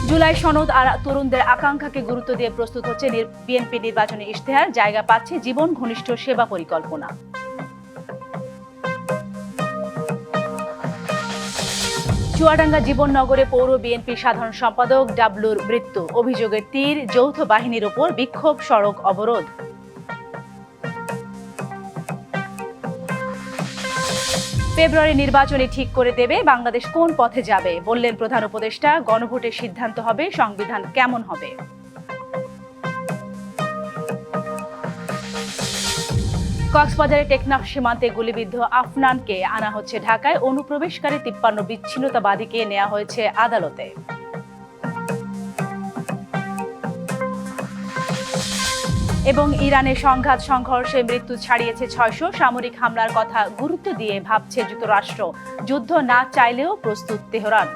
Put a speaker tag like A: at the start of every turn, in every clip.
A: জুলাই সনদ আর তরুণদের আকাঙ্ক্ষাকে গুরুত্ব দিয়ে প্রস্তুত হচ্ছে বিএনপি নির্বাচনী ইশতেহার, জায়গা পাচ্ছে জীবন ঘনিষ্ঠ সেবা পরিকল্পনা। চুয়াডাঙ্গা জীবননগরে পৌর বিএনপি সাধারণ সম্পাদক ডাবলুর মৃত্যু, অভিযোগের তীর, যৌথ বাহিনীর ওপর বিক্ষোভ, সড়ক অবরোধ। ফেব্রুয়ারি নির্বাচনে ঠিক করে দেবে বাংলাদেশ কোন পথে যাবে, বললেন প্রধান উপদেষ্টা। গণভোটের সিদ্ধান্ত হবে সংবিধান কেমন হবে। কক্সবাজারে টেকনাফ সীমান্তে গুলিবিদ্ধ আফনানকে আনা হচ্ছে ঢাকায়। অনুপ্রবেশকারী 53 বিচ্ছিন্নতাবাদীকে নেওয়া হয়েছে আদালতে। এবং ইরানের সংঘাত সংঘর্ষে মৃত্যু ছাড়িয়েছে 600। সামরিক হামলার কথা গুরুত্ব দিয়ে ভাবছে যুক্তরাষ্ট্র। যুদ্ধ না চাইলেও প্রস্তুত তেহরান।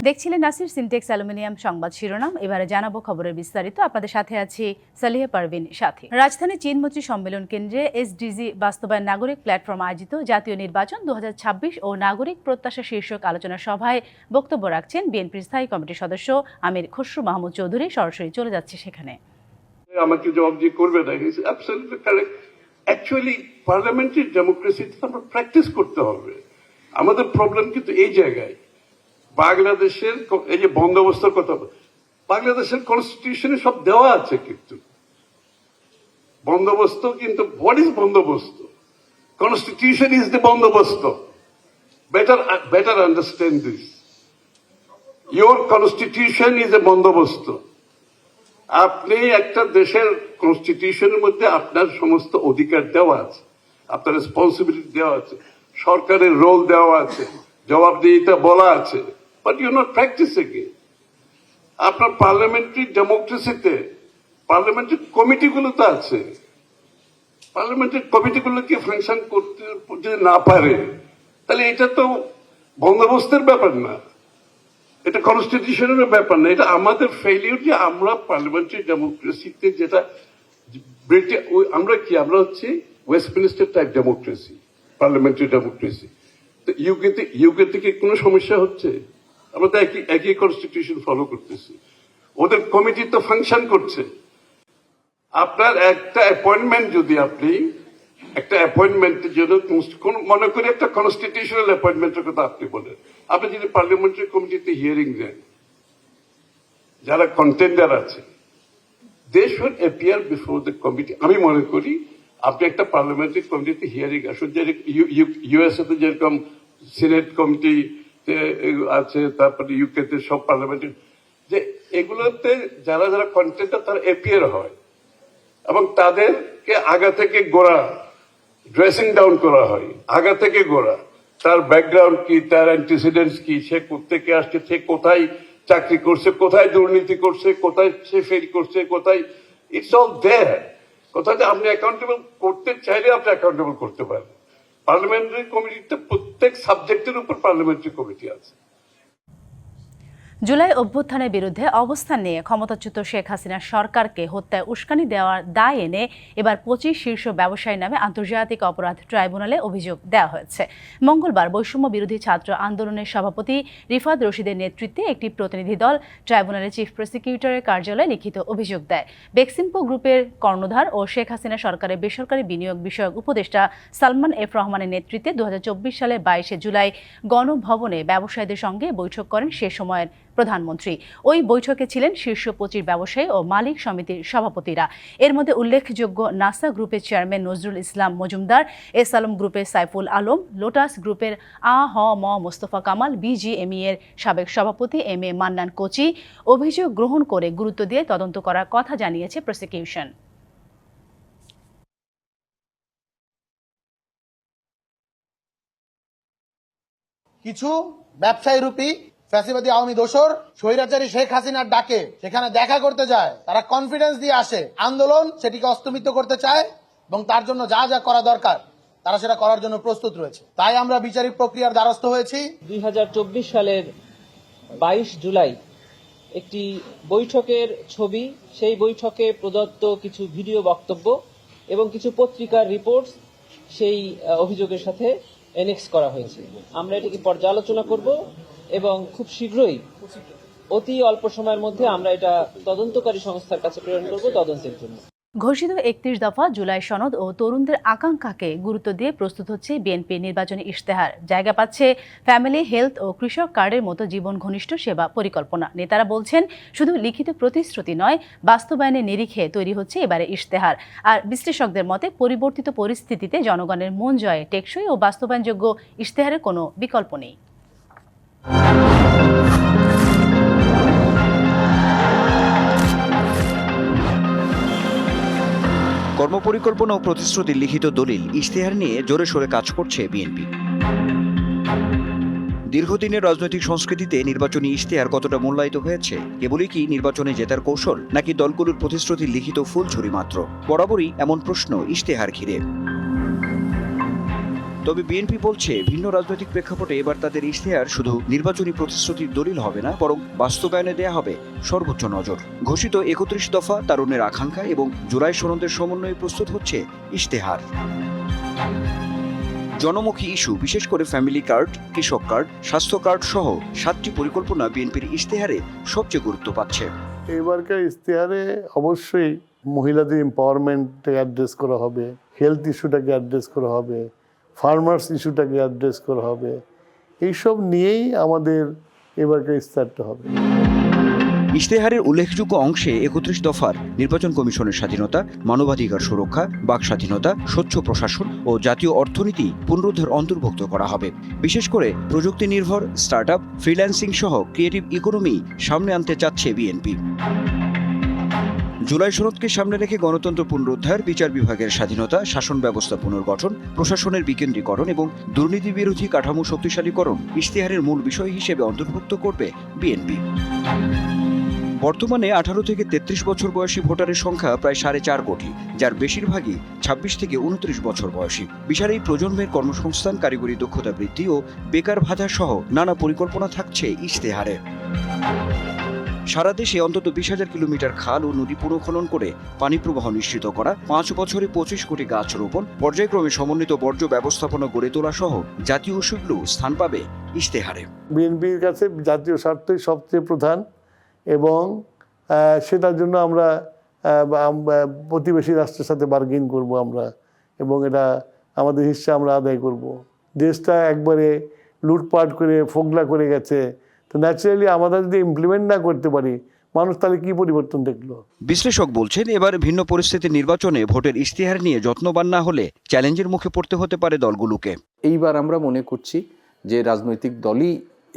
A: দেখছিলেন নাসির সিনটেক্স অ্যালুমিনিয়াম সংবাদ শিরোনাম। এবারে জানাবো খবরের বিস্তারিত। আপনাদের সাথে আছি সালিহা পারভিন সাথী। রাজধানী চীনমৈত্রী সম্মেলন কেন্দ্রে এসডিজি বাস্তবায়ন নাগরিক প্ল্যাটফর্ম আয়োজিত জাতীয় নির্বাচন 2026 ও নাগরিক প্রত্যাশা শীর্ষক আলোচনা সভায় বক্তব্য রাখছেন বিএনপির স্থায়ী কমিটির সদস্য আমির খসরু মাহমুদ চৌধুরী। সরাসরি চলে যাচ্ছে সেখানে।
B: আমাকে জবাব দিয়ে করবে না, is absolutely correct. Actually parliamentary ডেমোক্রেসিতে আমরা প্র্যাকটিস করতে হবে। আমাদের প্রবলেম কিন্তু এই জায়গায়। বাংলাদেশের এই যে বন্দোবস্তের কথা, বাংলাদেশের কনস্টিটিউশনে সব দেওয়া আছে, কিন্তু বন্দোবস্ত কিন্তু হোয়াট ইজ বন্দোবস্ত? কনস্টিটিউশন ইজ দ্য বন্দোবস্ত। Better understand this. Your constitution is a বন্দোবস্ত। আপনি একটা দেশের কনস্টিটিউশনের মধ্যে আপনার সমস্ত অধিকার দেওয়া আছে, আপনার রেসপন্সিবিলিটি দেওয়া আছে, সরকারের রোল দেওয়া আছে, জবাবদিহিতা বলা আছে, বাট ইউ নট প্র্যাকটিসিং ইট। আপনার পার্লামেন্টারি ডেমোক্রেসিতে পার্লামেন্টারি কমিটিগুলো তো আছে। পার্লামেন্টারি কমিটিগুলো কি ফাংশন করতে যদি না পারে, তাহলে এটা তো বন্দোবস্তের ব্যাপার না, এটা কনস্টিটিউশনের ব্যাপার না। এটা আমাদের ফেলিউর যে আমরা পার্লামেন্টারি ডেমোক্রেসিতে যেটা আমরা হচ্ছে Westminster type democracy, parliamentary democracy. তো ইউকে থেকে কোনো সমস্যা হচ্ছে? আমরা তো একই কনস্টিটিউশন ফলো করতেছি। ওদের কমিটি তো ফাংশন করছে। আপনার একটা অ্যাপয়েন্টমেন্ট যদি আপনি একটা অ্যাপয়েন্টমেন্টের জন্য মনে করি একটা কনস্টিটিউশনাল অ্যাপয়েন্টমেন্টের কথা আপনি বলেন, আপনি যদি পার্লামেন্টারি কমিটিতে হিয়ারিং দেন, যারা কন্টেন্ডার আছে they should appear before the committee. আমি মনে করি আপনি একটা পার্লামেন্টারি কমিটিতে হিয়ারিং আসুন, ইউএসএ তে যেরকম সিনেট কমিটি আছে, তারপরে ইউকে তে সব পার্লামেন্টারি, যে এগুলোতে যারা যারা কন্টেন্ডার তারা অ্যাপিয়ার হয় এবং তাদেরকে আগা থেকে গোড়া ড্রেসিং ডাউন করা হয়, আগা থেকে গোড়া, তার ব্যাকগ্রাউন্ড কি, তার অ্যান্টিসিডেন্টস কি, সে কোত্থেকে আসছে, সে কোথায় চাকরি করছে, কোথায় দুর্নীতি করছে, কোথায় সে ফেল করছে, কোথায়, ইটস অল দেয়ার। কোথায় আপনি অ্যাকাউন্টেবল করতে চাইলে আপনি অ্যাকাউন্টেবল করতে পারেন। পার্লামেন্টারি কমিটিতে প্রত্যেক সাবজেক্টের উপর পার্লামেন্টারি কমিটি আছে।
A: জুলাই অভ্যুত্থানের বিরুদ্ধে অবস্থান নিয়ে ক্ষমতাচ্যুত শেখ হাসিনার সরকারকে হত্যায় উস্কানি দেওয়ার দায় এনে এবার 25 শীর্ষ ব্যবসায়ী নামে আন্তর্জাতিক অপরাধ ট্রাইব্যুনালে অভিযোগ দেওয়া হয়েছে। মঙ্গলবার বৈষম্য বিরোধী ছাত্র আন্দোলনের সভাপতি রিফাত রশিদের নেতৃত্বে একটি প্রতিনিধি দল ট্রাইব্যুনালের চিফ প্রসিকিউটরের কার্যালয়ে লিখিত অভিযোগ দেয়। বেক্সিমকো গ্রুপের কর্ণধার ও শেখ হাসিনা সরকারের বেসরকারি বিনিয়োগ বিষয়ক উপদেষ্টা সালমান এফ রহমানের নেতৃত্বে 2024 সালের 22 জুলাই গণভবনে ব্যবসায়ীদের সঙ্গে বৈঠক করেন সে সময়ের প্রধানমন্ত্রী। ওই বৈঠকে ছিলেন শীর্ষ 25 ব্যবসায়ী ও মালিক সমিতির সভাপতিরা। এর মধ্যে উল্লেখযোগ্য নাসা গ্রুপের চেয়ারম্যান নজরুল ইসলাম মজুমদার, এস আলম গ্রুপের সাইফুল আলম, লোটাস গ্রুপের মোস্তফা কামাল, বিজিএমই এর সাবেক সভাপতি এম এ মান্নান কোচি। অভিযোগ গ্রহণ করে গুরুত্ব দিয়ে তদন্ত করার কথা জানিয়েছে প্রসিকিউশন।
C: কিছু ব্যবসায়ী রূপী ফ্যাসিবাদী আওয়ামী দোসর স্বৈরাচারী শেখ হাসিনার ডাকে সেখানে দেখা করতে যায়। তারা কনফিডেন্স দিয়ে আসে, আন্দোলন সেটিকে অস্তমিত করতে চায় এবং তার জন্য যা যা করা দরকার তারা সেটা করার জন্য প্রস্তুত রয়েছে। তাই আমরা বিচারিক প্রক্রিয়ার দ্বারস্থ হয়েছি।
D: 2024 সালের 22 জুলাই একটি বৈঠকের ছবি, সেই বৈঠকে প্রদত্ত কিছু ভিডিও বক্তব্য এবং কিছু পত্রিকার রিপোর্টস সেই অভিযোগের সাথে এনেক্স করা হয়েছে। আমরা এটিকে পর্যালোচনা করব এবং খুব শীঘ্রই অতি অল্প সময়ের মধ্যে আমরা এটা তদন্তকারী সংস্থার কাছে প্রেরণ করব তদন্তের জন্য।
A: ঘোষিত 31 দফা জুলাই সনদ ও তরুণদের আকাঙ্ক্ষাকে গুরুত্ব দিয়ে প্রস্তুত হচ্ছে বিএনপির নির্বাচনী ইশতেহার। জায়গা পাচ্ছে ফ্যামিলি হেলথ ও কৃষক কার্ডের মতো জীবন ঘনিষ্ঠ সেবা পরিকল্পনা। নেতারা বলছেন, শুধু লিখিত প্রতিশ্রুতি নয়, বাস্তবায়নের নিরিখে তৈরি হচ্ছে এবারে ইশতেহার। আর বিশ্লেষকদের মতে পরিবর্তিত পরিস্থিতিতে জনগণের মন জয়ে টেকসই ও বাস্তবায়নযোগ্য ইশতেহারের কোনো বিকল্প নেই।
E: কর্মপরিকল্পনা ও প্রতিশ্রুতির লিখিত দলিল ইশতেহার নিয়ে জোরে সোরে কাজ করছে বিএনপি। দীর্ঘদিনের রাজনৈতিক সংস্কৃতিতে নির্বাচনী ইশতেহার কতটা মূল্যায়িত হয়েছে, কেবলই কি নির্বাচনে জেতার কৌশল, নাকি দলগুলোর প্রতিশ্রুতির লিখিত ফুলঝুরি মাত্র? বরাবরই এমন প্রশ্ন ইশতেহার ঘিরে। তবে বিএনপি বলছে, ভিন্ন রাজনৈতিক প্রেক্ষাপটে এবার তাদের ইশতেহার শুধু নির্বাচনী প্রতিশ্রুতির দলিল হবে না, বরং বাস্তবায়নে দেয়া হবে সর্বোচ্চ নজর। ঘোষিত 31 দফা, তারুণের আকাঙ্ক্ষা এবং জুলাই সনদের সমন্বয়ে প্রস্তুত হচ্ছে ইশতেহার। জনমুখী ইস্যু, বিশেষ করে ফ্যামিলি কার্ড, কৃষক কার্ড, স্বাস্থ্য কার্ড সহ 7টি পরিকল্পনা বিএনপির ইশতেহারে সবচেয়ে গুরুত্ব পাচ্ছে।
F: এবারকার ইশতেহারে অবশ্যই মহিলাদের এম্পাওয়ারমেন্টকে অ্যাড্রেস করা হবে, হেলথ ইস্যুটাকে অ্যাড্রেস করা হবে, ফার্মার্স ইস্যুটাকে অ্যাড্রেস করা হবে। এইসব নিয়েই আমাদের এবারকার ইশতেহারটা হবে।
E: ইশতেহারের উল্লেখযোগ্য অংশে 31 দফার নির্বাচন কমিশনের স্বাধীনতা, মানবাধিকার সুরক্ষা, বাক স্বাধীনতা, স্বচ্ছ প্রশাসন ও জাতীয় অর্থনীতি পুনরুদ্ধার অন্তর্ভুক্ত করা হবে। বিশেষ করে প্রযুক্তি নির্ভর স্টার্টআপ, ফ্রিল্যান্সিং সহ ক্রিয়েটিভ ইকোনমি সামনে আনতে চাচ্ছে বিএনপি। জুলাই সনদকে সামনে রেখে গণতন্ত্র পুনরুদ্ধার, বিচার বিভাগের স্বাধীনতা, শাসন ব্যবস্থা পুনর্গঠন, প্রশাসনের বিকেন্দ্রীকরণ এবং দুর্নীতি বিরোধী কাঠামো শক্তিশালীকরণ ইশতেহারের মূল বিষয় হিসেবে অন্তর্ভুক্ত করবে বিএনপি। বর্তমানে 18 থেকে 33 বছর বয়সী ভোটারের সংখ্যা প্রায় 4.5 কোটি, যার বেশিরভাগই 26 থেকে 29 বছর বয়সী। বিশাল এই প্রজন্মের কর্মসংস্থান, কারিগরি দক্ষতা বৃদ্ধি ও বেকার ভাতা সহ নানা পরিকল্পনা থাকছে ইশতেহারে। সারা দেশে অন্তত 20,000 কিলোমিটার খাল ও নদী পুনঃখনন করে পানি প্রবাহ নিশ্চিত করা, 5 বছরে 25 কোটি গাছ রোপণ, পর্যায়ক্রমে সমন্বিত বর্জ্য ব্যবস্থাপনা গড়ে তোলা সহ জাতীয় ইস্যুগুলো স্থান পাবে ইশতেহারে।
F: বিএনপির কাছে জাতীয় স্বার্থই সবচেয়ে প্রধান এবং সেটার জন্য আমরা প্রতিবেশী রাষ্ট্রের সাথে বার্গেন করব আমরা, এবং এটা আমাদের হিস্সা আমরা আদায় করব। দেশটা একবারে লুটপাট করে ফোগলা করে গেছে, তো ন্যাচারালি আমরা যদি ইমপ্লিমেন্ট না করতে পারি, মানুষ তাহলে কি পরিবর্তন দেখলো?
E: বিশ্লেষক বলছেন, এবার ভিন্ন পরিস্থিতির নির্বাচনে ভোটের ইশতেহার নিয়ে যত্নবান না হলে চ্যালেঞ্জের মুখে পড়তে হতে পারে দলগুলোকে।
G: এইবার আমরা মনে করছি যে রাজনৈতিক দলই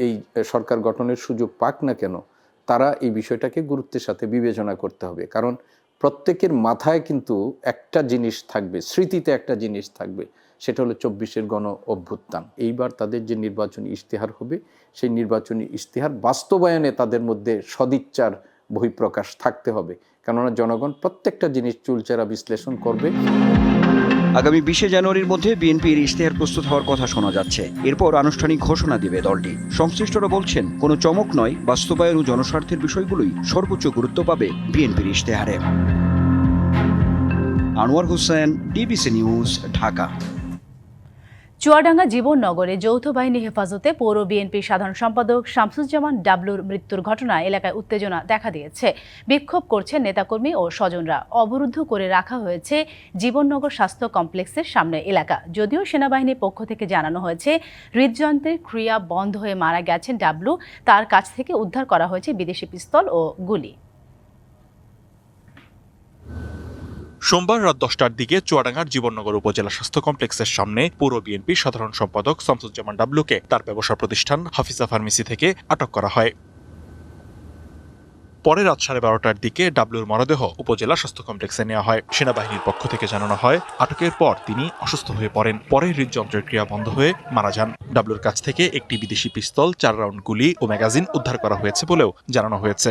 G: এই সরকার গঠনের সুযোগ পাক না কেন, তারা এই বিষয়টাকে গুরুত্বের সাথে বিবেচনা করতে হবে। কারণ প্রত্যেকের মাথায় কিন্তু একটা জিনিস থাকবে, স্মৃতিতে একটা জিনিস থাকবে, সেটা হলো 24-এর গণ অভ্যুত্থান। এইবার তাদের যে নির্বাচনী ইশতেহার হবে, সেই নির্বাচনী ইশতেহার বাস্তবায়নে তাদের মধ্যে সদিচ্ছার বহিঃপ্রকাশ থাকতে হবে, কেননা জনগণ প্রত্যেকটা জিনিস চুলচেরা বিশ্লেষণ করবে।
E: আগামী 20 জানুয়ারির মধ্যে বিএনপির ইশতেহার প্রস্তুত হওয়ার কথা শোনা যাচ্ছে। এরপর আনুষ্ঠানিক ঘোষণা দিবে দলটি। সংশ্লিষ্টরা বলছেন, কোনো চমক নয়, বাস্তবায়ন ও জনস্বার্থের বিষয়গুলোই সর্বোচ্চ গুরুত্ব পাবে বিএনপির ইশতেহারে। Anwar Hossain, DBC news, Dhaka.
A: চুয়াডাঙ্গা জীবননগরে যৌথ বাহিনী হেফাজতে পৌর বিএনপির সাধারণ সম্পাদক শামসুজ্জামান ডাবলুর মৃত্যুর ঘটনায় এলাকায় উত্তেজনা দেখা দিয়েছে। বিক্ষোভ করছেন নেতাকর্মী ও স্বজনরা। অবরুদ্ধ করে রাখা হয়েছে জীবননগর স্বাস্থ্য কমপ্লেক্সের সামনে এলাকা। যদিও সেনাবাহিনীর পক্ষ থেকে জানানো হয়েছে, হৃদযন্ত্রের ক্রিয়া বন্ধ হয়ে মারা গেছেন ডাবলু। তার কাছ থেকে উদ্ধার করা হয়েছে বিদেশি পিস্তল ও গুলি।
H: সোমবার রাত 10টার দিকে চুয়াডাঙ্গার জীবননগর উপজেলা স্বাস্থ্য কমপ্লেক্সের সামনে পৌর বিএনপির সাধারণ সম্পাদক শামসুজ্জামান ডাবলুকে তার ব্যবসা প্রতিষ্ঠান হাফিজা ফার্মেসি থেকে আটক করা হয়। পরে রাত 12:30টার দিকে ডাবলুর মরদেহ উপজেলা স্বাস্থ্য কমপ্লেক্সে নেওয়া হয়। সেনাবাহিনীর পক্ষ থেকে জানানো হয়, আটকের পর তিনি অসুস্থ হয়ে পড়েন। পরে হৃদযন্ত্রের ক্রিয়া বন্ধ হয়ে মারা যান। ডাবলুর কাছ থেকে একটি বিদেশি পিস্তল, 4 রাউন্ড গুলি ও ম্যাগাজিন উদ্ধার করা হয়েছে বলেও জানানো হয়েছে।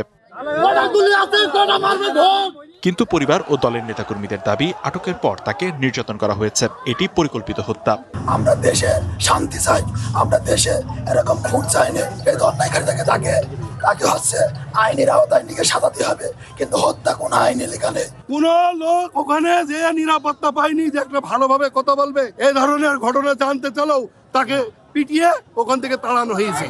H: কিন্তু পরিবার ও দলের নেতাকর্মীদের দাবি, আটকের পর তাকে নির্যাতন করা হয়েছে। এটি পরিকল্পিত হত্যা।
I: আমরা দেশে শান্তি চাই, আমরা দেশে এরকম খুন চাই না। এই অন্যায়কারীটাকে তাকে হচ্ছে আইনের আওতায় নিয়ে সাজাতে হবে, কিন্তু হত্যা কোন আইনে লেখা নেই।
J: কোন লোক ওখানে যে নিরাপত্তা পায়নি যে একটা ভালোভাবে কথা বলবে, এই ধরনের ঘটনা জানতে চলেও তাকে পিটিয়ে ওখান থেকে তাড়ানো হয়েছে।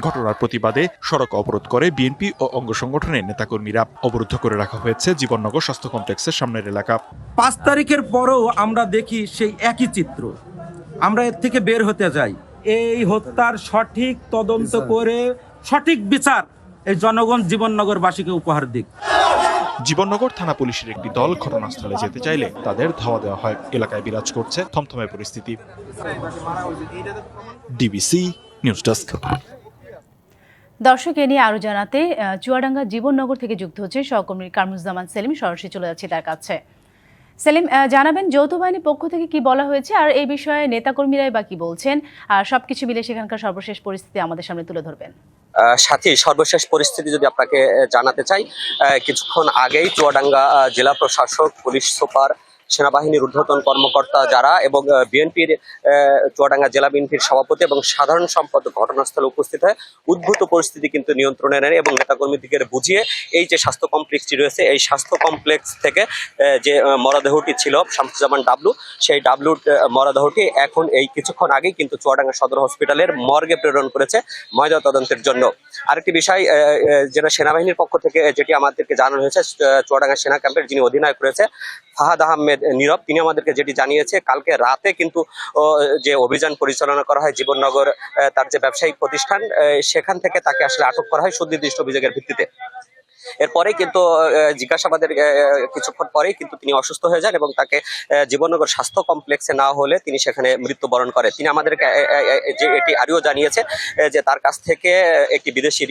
H: ঘটনার প্রতিবাদে সড়ক অবরোধ করে বিএনপি ও অঙ্গ সংগঠনের নেতাকর্মীরা। অবরুদ্ধ করে রাখা হয়েছে জীবননগর স্বাস্থ্য কমপ্লেক্সের সামনের এলাকা।
K: 5 তারিখের পরেও আমরা দেখি সেই একই চিত্র। আমরা এর থেকে বের হতে যাই। এই হত্যার সঠিক তদন্ত করে সঠিক বিচার এই জনগণ জীবননগরবাসীকে উপহার দিক।
H: জীবননগর থানা পুলিশের একটি দল ঘটনাস্থলে যেতে চাইলে তাদের ধাওয়া দেওয়া হয়। এলাকায় বিরাজ করছে থমথমে পরিস্থিতি। DBC news desk.
A: দর্শক এ নিয়ে আরো জানাতে চুয়াডাঙ্গা জীবননগর থেকে যুক্ত হচ্ছে সহকর্মী কামরুজ্জামান সেলিম। সরাসরি চলে যাচ্ছি তার কাছে। সেলিম, জানাবেন যৌথ বাহিনীর পক্ষ থেকে কি বলা হয়েছে, আর এই বিষয়ে নেতাকর্মীরাই বা কি বলছেন, আর সবকিছু মিলে সেখানকার সর্বশেষ পরিস্থিতি আমাদের সামনে তুলে ধরবেন।
L: সাথী, সর্বশেষ পরিস্থিতি যদি আপনাকে জানাতে চাই, কিছুক্ষণ আগেই চুয়াডাঙ্গা জেলা প্রশাসক, পুলিশ সুপার, সেনাবাহিনীর ঊর্ধ্বতন কর্মকর্তা যারা এবং বিএনপির চুয়াডাঙ্গা জেলা বিএনপির সভাপতি এবং সাধারণ সম্পাদক ঘটনাস্থলে উপস্থিত হয়ে উদ্ভূত পরিস্থিতি কিন্তু নিয়ন্ত্রণে নেয় এবং নেতাকর্মীদের বুঝিয়ে এই যে স্বাস্থ্য কমপ্লেক্সটি রয়েছে, এই স্বাস্থ্য কমপ্লেক্স থেকে যে মরদেহটি ছিল শামসুজ্জামান ডাবলু, সেই ডাবলুর মরদেহটি এখন এই কিছুক্ষণ আগেই কিন্তু চুয়াডাঙ্গা সদর হসপিটালের মর্গে প্রেরণ করেছে ময়না তদন্তের জন্য। আরেকটি বিষয়, যেটা সেনাবাহিনীর পক্ষ থেকে যেটি আমাদেরকে জানানো হয়েছে, চুয়াডাঙ্গা সেনা ক্যাম্পের যিনি অধিনায়ক রয়েছে ফাহাদ আহমেদ নীরব, তিনি আমাদেরকে যেটি জানিয়েছে, কালকে রাতে কিন্তু যে অভিযান পরিচালনা করা হয় জীবননগর তার যে ব্যবসায়িক প্রতিষ্ঠান, সেখান থেকে তাকে আসলে আটক করা হয় সুনির্দিষ্ট অভিযোগের ভিত্তিতে। এরপরে কিন্তু জিজ্ঞাসাবাদের কিছুক্ষণ পরেই কিন্তু তিনি অসুস্থ হয়ে যান এবং তাকে জীবননগর স্বাস্থ্য কমপ্লেক্সে না হলে তিনি সেখানে মৃত্যুবরণ করে। তিনি আমাদেরকে যে এটি আরও জানিয়েছে যে তার কাছ থেকে একটি বিদেশি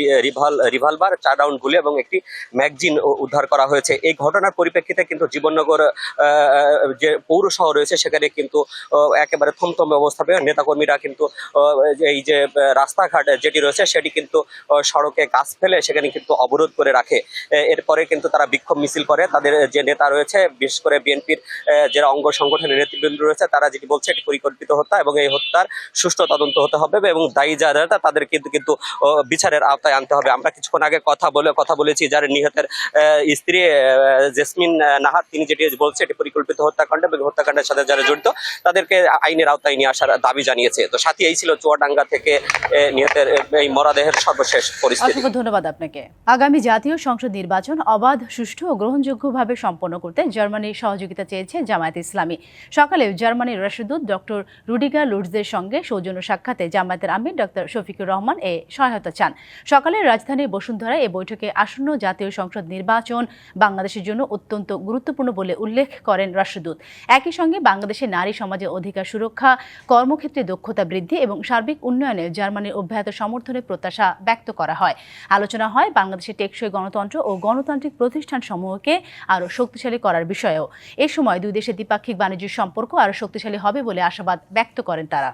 L: রিভলভার, 4 রাউন্ড গুলি এবং একটি ম্যাগজিন উদ্ধার করা হয়েছে। এই ঘটনার পরিপ্রেক্ষিতে কিন্তু জীবননগর যে পৌর শহর রয়েছে সেখানে কিন্তু একেবারে থমথমে অবস্থা পেয়ে নেতাকর্মীরা কিন্তু এই যে রাস্তাঘাট যেটি রয়েছে সেটি কিন্তু সড়কে গাছ ফেলে সেখানে কিন্তু অবরোধ করে রাখে। এরপরে কিন্তু তারা বিক্ষোভ মিছিল করে। তাদের যে নেতা রয়েছে, বিশেষ করে বিএনপির যারা অঙ্গ সংগঠনের নেতৃবৃন্দ রয়েছে, তারা যেটি বলছে এটি পরিকল্পিত হত্যা এবং এই হত্যার সুষ্ঠু তদন্ত হতে হবে এবং দায়ী যারা তাদের কিন্তু বিচারের আওতায় আনতে হবে। আমরা কিছুক্ষণ আগে কথা বলেছি যার নিহতের স্ত্রী জেসমিন নাহার, তিনি যেটি বলছে এটি পরিকল্পিত হত্যাকাণ্ড এবং হত্যাকাণ্ডের সাথে যারা জড়িত তাদেরকে আইনের আওতায় নিয়ে আসার দাবি জানিয়েছে। তো সাথী, এই ছিল চুয়াডাঙ্গা থেকে নিহতের এই মরদেহের সর্বশেষ পরিস্থিতি।
A: অসংখ্য ধন্যবাদ আপনাকে। আগামী জাতীয় সংসদ নির্বাচন অবাধ, সুষ্ঠু ও গ্রহণযোগ্যভাবে সম্পন্ন করতে জার্মানির সহযোগিতা চেয়েছে জামায়াতে ইসলামী। সকালে জার্মানির রাষ্ট্রদূত ডক্টর রুডিগার লুটজের সঙ্গে সৌজন্য সাক্ষাতে জামায়াতের আমির ডক্টর শফিকুর রহমান এ সহায়তা চান। সকালে রাজধানীর বসুন্ধরায় এ বৈঠকে আসন্ন জাতীয় সংসদ নির্বাচন বাংলাদেশের জন্য অত্যন্ত গুরুত্বপূর্ণ বলে উল্লেখ করেন রাষ্ট্রদূত। একই সঙ্গে বাংলাদেশের নারী সমাজের অধিকার সুরক্ষা, কর্মক্ষেত্রে দক্ষতা বৃদ্ধি এবং সার্বিক উন্নয়নে জার্মানির অব্যাহত সমর্থনের প্রত্যাশা ব্যক্ত করা হয়। আলোচনা হয় বাংলাদেশের টেকসই গণতন্ত্র ও গণতান্ত্রিক প্রতিষ্ঠান সমূহকে আরও শক্তিশালী করার বিষয়েও। এ সময় দুই দেশের দ্বিপাক্ষিক বাণিজ্য সম্পর্ক আরও শক্তিশালী হবে বলে আশাবাদ ব্যক্ত করেন তারা।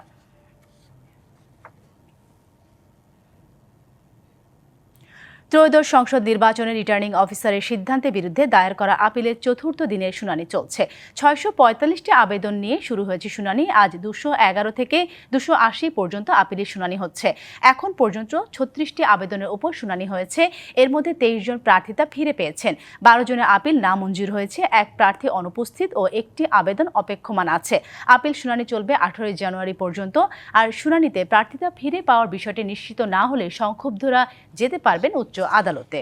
A: ত্রয়োদশ সংসদ নির্বাচনে রিটার্নিং অফিসারের সিদ্ধান্তের বিরুদ্ধে দায়ের করা আপিলের চতুর্থ দিনের শুনানি চলছে। 645টি আবেদন নিয়ে শুরু হয়েছে শুনানি। আজ 211 থেকে 280 পর্যন্ত আপিলের শুনানি হচ্ছে। এখন পর্যন্ত 36টি আবেদনের উপর শুনানি হয়েছে। এর মধ্যে 23 জন প্রার্থিতা ফিরে পেয়েছেন। 12 জনের আপিল নামঞ্জুর হয়েছে। এক প্রার্থী অনুপস্থিত ও একটি আবেদন অপেক্ষমান আছে। আপিল শুনানি চলবে 18 জানুয়ারি পর্যন্ত। আর শুনানিতে প্রার্থিতা ফিরে পাওয়ার বিষয়টি নিশ্চিত না হলে সংক্ষুব্ধরা যেতে পারবেন উচ্চ আদালতে।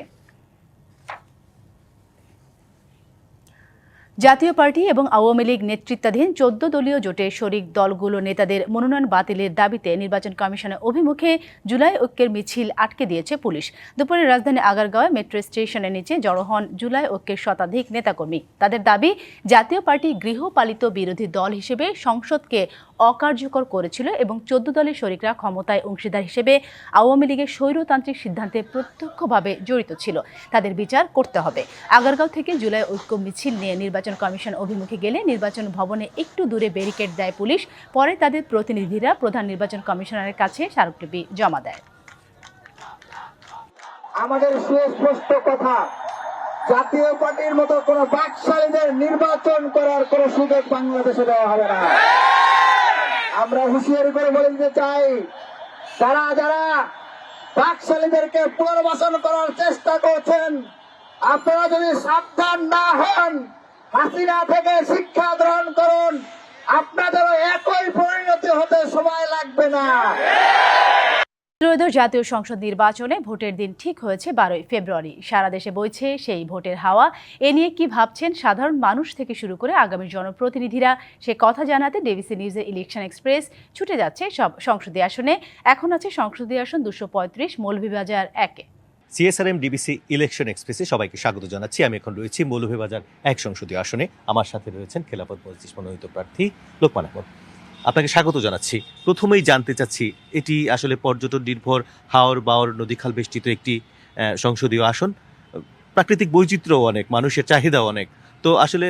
A: জাতীয় পার্টি এবং আওয়ামী লীগ নেতৃত্বাধীন 14 দলীয় জোটের শরিক দলগুলো নেতাদের মনোনয়ন বাতিলের দাবিতে নির্বাচন কমিশনের অভিমুখে জুলাই ঐক্যের মিছিল আটকে দিয়েছে পুলিশ। দুপুরে রাজধানী আগারগাঁওয়ে মেট্রো স্টেশনের নিচে জড়ো হন জুলাই ঐক্যের শতাধিক নেতাকর্মী। তাদের দাবি, জাতীয় পার্টি গৃহপালিত বিরোধী দল হিসেবে সংসদকে অকার্যকর করেছিল এবং 14 দলের শরিকরা ক্ষমতায় অংশীদার হিসেবে আওয়ামী লীগের স্বৈরতান্ত্রিক সিদ্ধান্তে প্রত্যক্ষভাবে জড়িত ছিল। তাদের বিচার করতে হবে। আগারগাঁও থেকে জুলাই ঐক্য মিছিল নিয়ে নির্বাচন কমিশন অভিমুখে গেলে নির্বাচন ভবনে একটু দূরে ব্যারিকেড দেয় পুলিশ। পরে তাদের প্রতিনিধিরা প্রধান নির্বাচন কমিশনারের কাছে স্মারকলিপি জমা দেয়।
M: আমাদের সুস্পষ্ট কথা, জাতীয় পার্টির মতো কোন বাকশালীদের নির্বাচন করার কোন সুযোগ বাংলাদেশে দেওয়া হবে না। আমরা হুঁশিয়ারি করে বলে দিতে চাই, যারা বাকশালীদেরকে পুনর্বাসন করার চেষ্টা করছেন, আপনারা যদি সাবধান না হন, হাসিনা থেকে শিক্ষা গ্রহণ করুন, আপনাদেরও একই পরিণতি হতে সময় লাগবে না।
A: ত্রয়োদশ জাতীয় সংসদ নির্বাচনে ভোটের দিন ঠিক হয়েছে 12ই ফেব্রুয়ারি। সারা দেশে বইছে সেই ভোটের হাওয়া। এ নিয়ে কি ভাবছেন সাধারণ মানুষ থেকে শুরু করে আগামী জনপ্রতিনিধিরা, সে কথা জানাতে ডিবিসি নিউজের ইলেকশন এক্সপ্রেস ছুটে যাচ্ছে সব সংসদীয় আসনে। এখন আছে সংসদীয় আসন 235 মৌলভীবাজার 1-এ।
N: সিএসআরএম ডিবিসি ইলেকশন এক্সপ্রেসে সবাইকে স্বাগত জানাচ্ছি। আমি এখন রয়েছি মৌলভীবাজার 1 সংসদীয় আসনে। আমার সাথে রয়েছেন খেলাফত মজলিস মনোনীত প্রার্থী লোকমান আহমদ। আপনাকে স্বাগত জানাচ্ছি। প্রথমেই জানতে চাচ্ছি, এটি আসলে পর্যটন নির্ভর হাওর বাওর নদীখাল বেষ্টিত একটি সংসদীয় আসন। প্রাকৃতিক বৈচিত্র্যও অনেক, মানুষের চাহিদাও অনেক। তো আসলে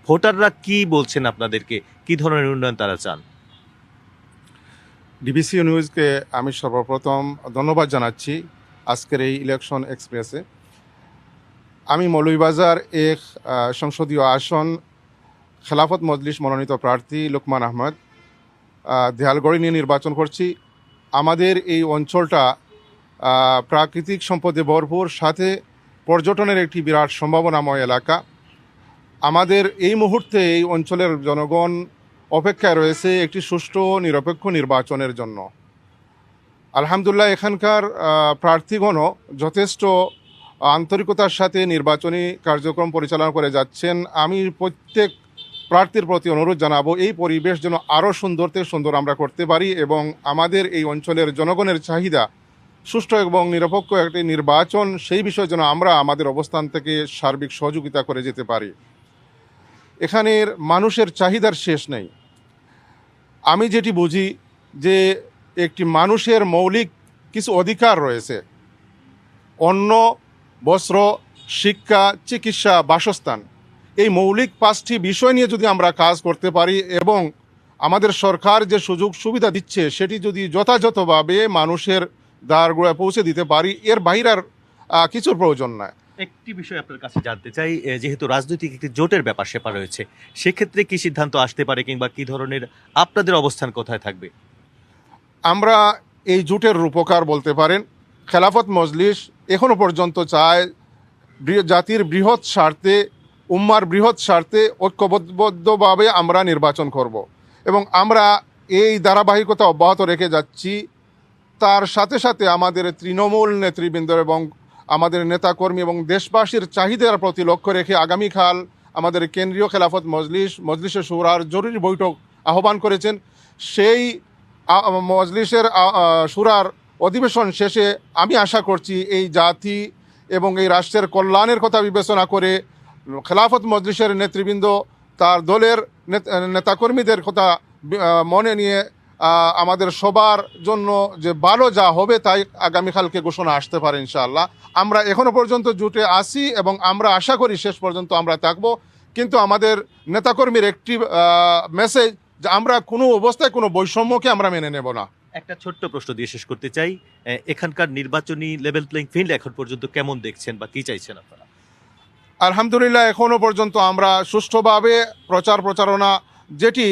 N: ভোটাররা কি বলছেন আপনাদেরকে, কি ধরনের উন্নয়ন তারা চান?
J: ডিবিসি নিউজকে আমি সর্বপ্রথম ধন্যবাদ জানাচ্ছি আজকের এই ইলেকশন এক্সপ্রেসে। আমি মৌলভীবাজার 1 সংসদীয় আসন খেলাফত মজলিস মনোনীত প্রার্থী লোকমান আহমদ দেয়ালগড়ি নিয়ে নির্বাচন করছি। আমাদের এই অঞ্চলটা প্রাকৃতিক সম্পদে ভরপুর, সাথে পর্যটনের একটি বিরাট সম্ভাবনাময় এলাকা। আমাদের এই মুহূর্তে এই অঞ্চলের জনগণ অপেক্ষায় রয়েছে একটি সুষ্ঠু নিরপেক্ষ নির্বাচনের জন্য। আলহামদুলিল্লাহ, এখানকার প্রার্থীগণও যথেষ্ট আন্তরিকতার সাথে নির্বাচনী কার্যক্রম পরিচালনা করে যাচ্ছেন। আমি প্রত্যেক প্রার্থীর প্রতি অনুরোধ জানাবো, এই পরিবেশ যেন আরও সুন্দর থেকে সুন্দর আমরা করতে পারি এবং আমাদের এই অঞ্চলের জনগণের চাহিদা সুষ্ঠু এবং নিরপেক্ষ একটি নির্বাচন, সেই বিষয়ে যেন আমরা আমাদের অবস্থান থেকে সার্বিক সহযোগিতা করে যেতে পারি। এখানের মানুষের চাহিদার শেষ নেই। আমি যেটি বুঝি যে একটি মানুষের মৌলিক কিছু অধিকার রয়েছে, অন্ন, বস্ত্র, শিক্ষা, চিকিৎসা, বাসস্থান। এই মৌলিক 5টি বিষয় নিয়ে যদি আমরা কাজ করতে পারি এবং আমাদের সরকার যে সুযোগ সুবিধা দিচ্ছে সেটি যদি যথাযথভাবে মানুষের দ্বারগোড়ায় পৌঁছে দিতে পারি, এর বাইরে আর কিছুর প্রয়োজন নয়।
N: একটি বিষয় আপনার কাছে জানতে চাই, যেহেতু রাজনৈতিক একটি জোটের ব্যাপার সেপার রয়েছে, সেক্ষেত্রে কি সিদ্ধান্ত আসতে পারে কিংবা কি ধরনের আপনাদের অবস্থান কোথায় থাকবে?
J: আমরা এই জোটের রূপকার বলতে পারেন। খেলাফত মজলিস এখনো পর্যন্ত চায় জাতির বৃহৎ স্বার্থে, উম্মার বৃহৎ স্বার্থে ঐক্যবদ্ধভাবে আমরা নির্বাচন করব এবং আমরা এই ধারাবাহিকতা অব্যাহত রেখে যাচ্ছি। তার সাথে সাথে আমাদের তৃণমূল নেতৃবৃন্দ এবং আমাদের নেতাকর্মী এবং দেশবাসীর চাহিদার প্রতি লক্ষ্য রেখে আগামীকাল আমাদের কেন্দ্রীয় খেলাফত মজলিসে শুরার জরুরি বৈঠক আহ্বান করেছেন। সেই মজলিসের শুরার অধিবেশন শেষে আমি আশা করছি এই জাতি এবং এই রাষ্ট্রের কল্যাণের কথা বিবেচনা করে খেলাফত মজলিসের নেতৃবৃন্দ তার দলের নেতাকর্মীদের কথা মনে নিয়ে আমাদের সবার জন্য যে ভালো যা হবে তাই আগামীকালকে ঘোষণা আসতে পারে ইনশাআল্লাহ। আমরা এখনো পর্যন্ত জুটে আসি এবং আমরা আশা করি শেষ পর্যন্ত আমরা থাকব। কিন্তু আমাদের নেতাকর্মীর একটি মেসেজ যে আমরা কোনো অবস্থায় কোনো বৈষম্যকে আমরা মেনে নেব না।
N: একটা ছোট্ট প্রশ্ন দিয়ে শেষ করতে চাই, এখানকার নির্বাচনী লেভেল প্লেইং ফিল্ড এখন পর্যন্ত কেমন দেখছেন বা কি চাইছেন আপনারা?
J: আলহামদুলিল্লাহ, এখনো পর্যন্ত আমরা সুষ্ঠুভাবে প্রচারণা যেটি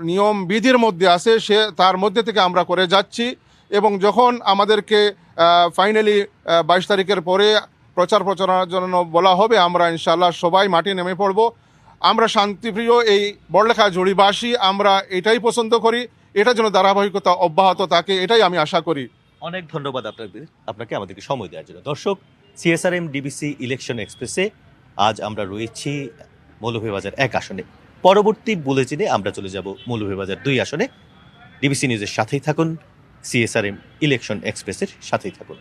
J: নিয়ম বিধির মধ্যে আছে তার মধ্যে থেকে আমরা করে যাচ্ছি এবং যখন আমাদেরকে ফাইনালি 22 তারিখের পরে প্রচারণার জন্য বলা হবে, আমরা ইনশাআল্লাহ সবাই মাঠে নেমে পড়ব। আমরা শান্তিপ্রিয় এই বড়লেখা জড়িবাসী, আমরা এটাই পছন্দ করি, এটা যেন ধারাবাহিকতা অব্যাহত থাকে, এটাই আমি আশা করি।
N: অনেক ধন্যবাদ আপনাকে আমাদেরকে সময় দেওয়ার জন্য। দর্শক, সিএসআরএম ডিবিসি ইলেকশন এক্সপ্রেসে আজ আমরা রয়েছি মৌলভীবাজার 1 আসনে। পরবর্তী বুলেটিনে আমরা চলে যাব মৌলভীবাজার 2 আসনে। ডিবিসি নিউজের সাথেই থাকুন, সিএসআরএম ইলেকশন এক্সপ্রেসের সাথেই থাকুন।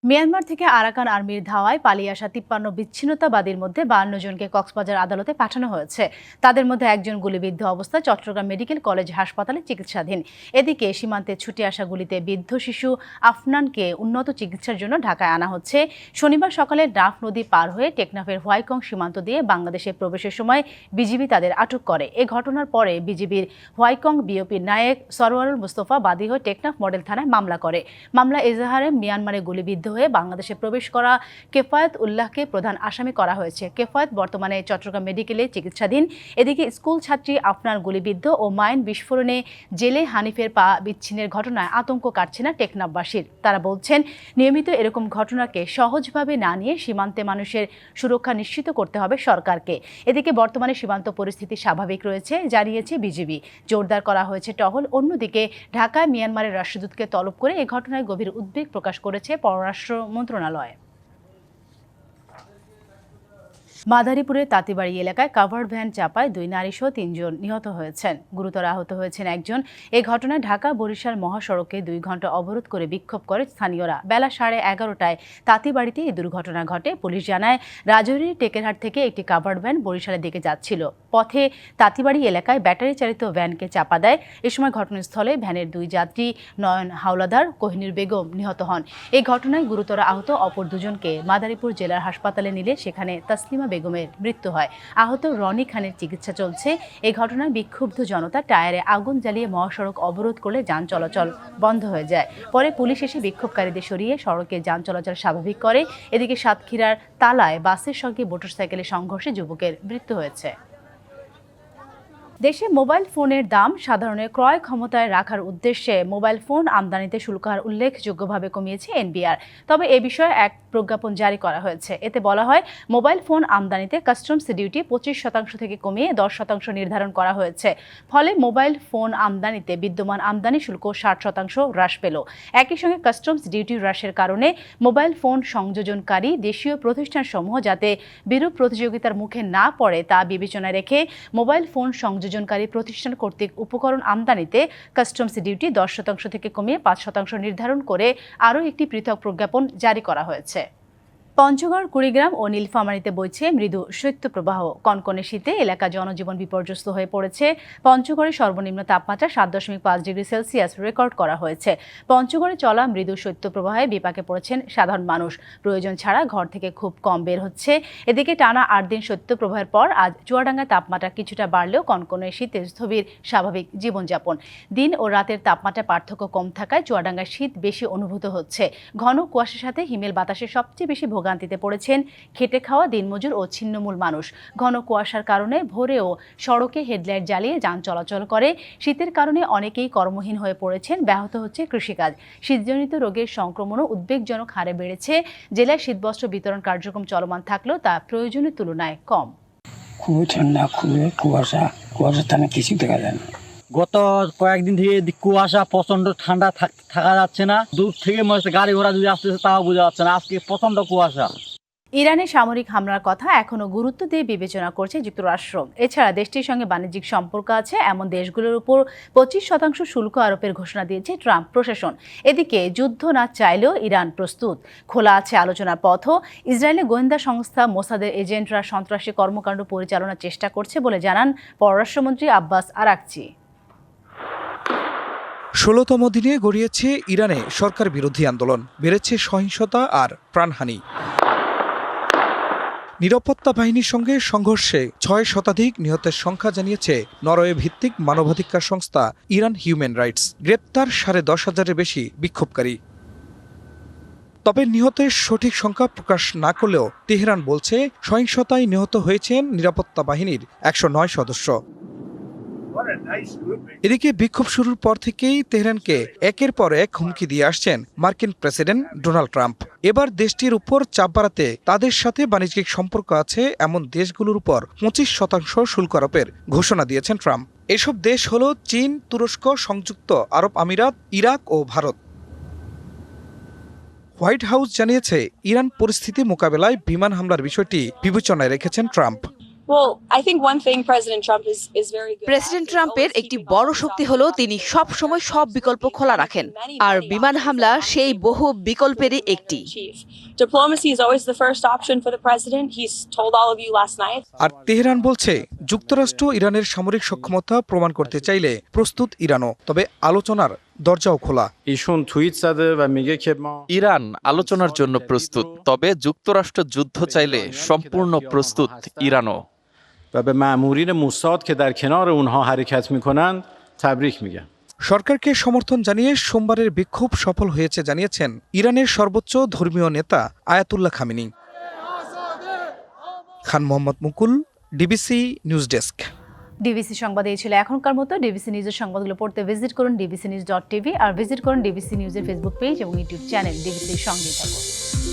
A: মিয়ানমার থেকে আরাকান আর্মির ধাওয়ায় পালিয়ে আসা 53 বিচ্ছিন্নতাবাদীর মধ্যে 52 জনকে কক্সবাজার আদালতে পাঠানো হয়েছে। তাদের মধ্যে একজন গুলিবিদ্ধ অবস্থায় চট্টগ্রাম মেডিকেল কলেজ হাসপাতালে চিকিৎসাধীন। এদিকে সীমান্তে ছুটে আসা গুলিতে বিদ্ধ শিশু আফনানকে উন্নত চিকিৎসার জন্য ঢাকায় আনা হচ্ছে। শনিবার সকালে নাফ নদী পার হয়ে টেকনাফের হোয়াইকং সীমান্ত দিয়ে বাংলাদেশে প্রবেশের সময় বিজিবি তাদের আটক করে। এ ঘটনার পরে বিজিবির হোয়াইকং বিওপির নায়েক সরওয়ারুল মুস্তফা বাদী হয়ে টেকনাফ মডেল থানায় মামলা করে। মামলা এজাহারে মিয়ানমারে গুলিবিদ্ধ হয়ে বাংলাদেশে প্রবেশ করা কেফায়েত উল্লাহকে প্রধান আসামি করা হয়েছে। কেফায়েত বর্তমানে চট্টগ্রাম মেডিকেলে চিকিৎসাধীন। এদিকে স্কুল ছাত্রী আফনান গুলিবিদ্ধ ও মাইন বিস্ফোরণে জেলে হানিফের পা বিচ্ছিন্নের ঘটনায় আতঙ্ক কাটছে না টেকনাফবাসীর। তারা বলছেন, নিয়মিত এরকম ঘটনাকে সহজভাবে না নিয়ে সীমান্তে মানুষের সুরক্ষা নিশ্চিত করতে হবে সরকারকে। এদিকে বর্তমানে সীমান্ত পরিস্থিতি স্বাভাবিক রয়েছে জানিয়েছে বিজিবি। জোরদার করা হয়েছে টহল। অন্যদিকে ঢাকায় মিয়ানমারের রাষ্ট্রদূতকে তলব করে এই ঘটনায় গভীর উদ্বেগ প্রকাশ করেছে পররাষ্ট্র মন্ত্রণালয়। মাদারীপুরের তাঁতিবাড়ি এলাকায় কাভার্ড ভ্যান চাপায় 2 নারীসহ 3 জন নিহত হয়েছেন। গুরুতর আহত হয়েছেন একজন। এই ঘটনায় ঢাকা বরিশাল মহাসড়কে 2 ঘন্টা অবরোধ করে বিক্ষোভ করে স্থানীয়রা। বেলা 11:30টায় তাঁতিবাড়িতে এই দুর্ঘটনা ঘটে। পুলিশ জানায়, রাজৌরির টেকেরহাট থেকে একটি কাভার্ড ভ্যান বরিশালের দিকে যাচ্ছিল। পথে তাঁতিবাড়ি এলাকায় ব্যাটারি চালিত ভ্যানকে চাপা দেয়। এ সময় ঘটনাস্থলে ভ্যানের 2 যাত্রী নয়ন হাওলাদার, কোহিনুর বেগম নিহত হন। এই ঘটনায় গুরুতর আহত অপর 2 জনকে মাদারীপুর জেলার হাসপাতালে নিলে সেখানে তাসলিমা বেগমের মৃত্যু হয়। আহত রনি খানের চিকিৎসা চলছে। এই ঘটনায় বিক্ষুব্ধ জনতা টায়ারে আগুন জ্বালিয়ে মহাসড়ক অবরোধ করলে যান চলাচল বন্ধ হয়ে যায়। পরে পুলিশ এসে বিক্ষোভকারীদের সরিয়ে সড়কে যান চলাচল স্বাভাবিক করে। এদিকে সাতক্ষীরার তালায় বাসের সঙ্গে মোটরসাইকেলের সংঘর্ষে যুবকের মৃত্যু হয়েছে। দেশে মোবাইল ফোনের দাম সাধারণের ক্রয় ক্ষমতায় রাখার উদ্দেশ্যে মোবাইল ফোন আমদানিতে শুল্ক হার উল্লেখযোগ্যভাবে কমিয়েছে এনবিআর। তবে এ বিষয়ে এক প্রজ্ঞাপন জারি করা হয়েছে। এতে বলা হয়, মোবাইল ফোন আমদানিতে কাস্টমস ডিউটি 25% থেকে কমিয়ে 10% নির্ধারণ করা হয়েছে। ফলে মোবাইল ফোন আমদানিতে বিদ্যমান আমদানি শুল্ক 60% হ্রাস পেল। একই সঙ্গে কাস্টমস ডিউটি হ্রাসের কারণে মোবাইল ফোন সংযোজনকারী দেশীয় প্রতিষ্ঠানসমূহ যাতে বিরূপ প্রতিযোগিতার মুখে না পড়ে তা বিবেচনায় রেখে মোবাইল ফোন সংযোজনকারী প্রতিষ্ঠান কর্তৃক উপকরণ আমদানিতে কাস্টমস ডিউটি 10% থেকে কমিয়ে 5% নির্ধারণ করে আরও একটি পৃথক প্রজ্ঞাপন জারি করা হয়েছে। পঞ্চগড়, কুড়িগ্রাম ও নীলফামারীতে বইছে মৃদু শৈত্যপ্রবাহ। কনকনে শীতে এলাকা জনজীবন বিপর্যস্ত হয়ে পড়েছে। পঞ্চগড়ে সর্বনিম্ন তাপমাত্রা 7.5 ডিগ্রি সেলসিয়াস রেকর্ড করা হয়েছে। পঞ্চগড়ে চলা মৃদু শৈত্যপ্রবাহে বিপাকে পড়েছেন সাধারণ মানুষ। প্রয়োজন ছাড়া ঘর থেকে খুব কম বের হচ্ছে। এদিকে টানা 8 দিন শৈত্যপ্রবাহের পর আজ চুয়াডাঙ্গায় তাপমাত্রা কিছুটা বাড়লেও কনকনে শীতে স্থবির স্বাভাবিক জীবনযাপন। দিন ও রাতের তাপমাত্রা পার্থক্য কম থাকায় চুয়াডাঙ্গায় শীত বেশি অনুভূত হচ্ছে। ঘন কুয়াশার সাথে হিমেল বাতাসে সবচেয়ে বেশি ভোগান্তিতে পড়েছেন খেটে খাওয়া দিনমজুর ও ছিন্নমূল মানুষ। ঘন কুয়াশার কারণে ভোরেও সড়কে হেডলাইট জ্বালিয়ে যান চলাচল করে। শীতের কারণে অনেকেই কর্মহীন হয়ে পড়েছেন। ব্যাহত হচ্ছে কৃষিকাজ। শীতজনিত রোগের সংক্রমণও উদ্বেগজনক হারে বেড়েছে। জেলায় শীতবস্ত্র বিতরণ কার্যক্রম চলমান থাকলেও তা প্রয়োজনের তুলনায় কম।
O: খুব ঠান্ডা, খুবই কুয়াশার টানে কিছু দেখা যায় না। গত কয়েকদিন থেকে কুয়াশা, প্রচন্ড ঠান্ডা, থাকা যাচ্ছে না। দূর থেকে মনে হচ্ছে গাড়ি ঘোড়া যদি আসতেছে তাও বোঝা যাচ্ছে না। আজকে প্রচন্ড কুয়াশা।
A: ইরানে সামরিক হামলার কথা এখনো গুরুত্ব দিয়ে বিবেচনা করছে যুক্তরাষ্ট্র। এছাড়া দেশটির সঙ্গে বাণিজ্যিক সম্পর্ক আছে এমন দেশগুলোর উপর 25% শুল্ক আরোপের ঘোষণা দিয়েছে ট্রাম্প প্রশাসন। এদিকে যুদ্ধ না চাইলেও ইরান প্রস্তুত। খোলা আছে আলোচনার পথও। ইসরায়েলের গোয়েন্দা সংস্থা মোসাদের এজেন্টরা সন্ত্রাসী কর্মকাণ্ড পরিচালনার চেষ্টা করছে বলে জানান পররাষ্ট্রমন্ত্রী আব্বাস আরাকচি।
P: 16তম দিনে গড়িয়েছে ইরানে সরকার বিরোধী আন্দোলন। বেড়েছে সহিংসতা আর প্রাণহানি। নিরাপত্তা বাহিনীর সঙ্গে সংঘর্ষে 6 শতাধিক নিহতের সংখ্যা জানিয়েছে নরওয়ে ভিত্তিক মানবাধিকার সংস্থা ইরান হিউম্যান রাইটস। গ্রেপ্তার 10,500-এর বেশি বিক্ষোভকারী। তবে নিহতের সঠিক সংখ্যা প্রকাশ না করলেও তেহরান বলছে সহিংসতায় নিহত হয়েছেন নিরাপত্তা বাহিনীর 109 সদস্য। এদিকে বিক্ষোভ শুরুর পর থেকেই তেহরানকে একের পর এক হুমকি দিয়ে আসছেন মার্কিন প্রেসিডেন্ট ডোনাল্ড ট্রাম্প। এবার দেশটির উপর চাপ বাড়াতে তাদের সাথে বাণিজ্যিক সম্পর্ক আছে এমন দেশগুলোর উপর 25% শুল্ক আরোপের ঘোষণা দিয়েছেন ট্রাম্প। এসব দেশ হল চীন, তুরস্ক, সংযুক্ত আরব আমিরাত, ইরাক ও ভারত। হোয়াইট হাউস জানিয়েছে ইরান পরিস্থিতি মোকাবেলায় বিমান হামলার বিষয়টি বিবেচনায় রেখেছেন ট্রাম্প।
Q: প্রেসিডেন্ট ট্রাম্পের একটি বড় শক্তি হলো তিনি সব সময় সব বিকল্প খোলা রাখেন, আর বিমান হামলা সেই বহু বিকল্পেরই একটি।
P: আর তেহরান বলছে যুক্তরাষ্ট্র ইরানের সামরিক সক্ষমতা প্রমাণ করতে চাইলে প্রস্তুত ইরানও, তবে আলোচনার দরজাও খোলা।
R: ইরান আলোচনার জন্য প্রস্তুত, তবে যুক্তরাষ্ট্র যুদ্ধ চাইলে সম্পূর্ণ প্রস্তুত ইরানও।
P: সরকারকে সমর্থন জানিয়ে সোমবারের বিক্ষোভ সফল হয়েছে জানিয়েছেন ইরানের সর্বোচ্চ ধর্মীয় নেতা আয়াতুল্লাহ খামেনি। খান মোহাম্মদ মুকুল, ডিবিসি নিউজ ডেস্ক।
A: ডিবিসি সংবাদ এই ছিল এখনকার মতো। ডিবিসি নিউজের সংবাদগুলো পড়তে ভিজিট করুন dbcnews.tv আর ভিজিট করুন ডিবিসি নিউজের ফেসবুক পেজ এবং ইউটিউব চ্যানেল। ডিবিসির সঙ্গেই থাকুন।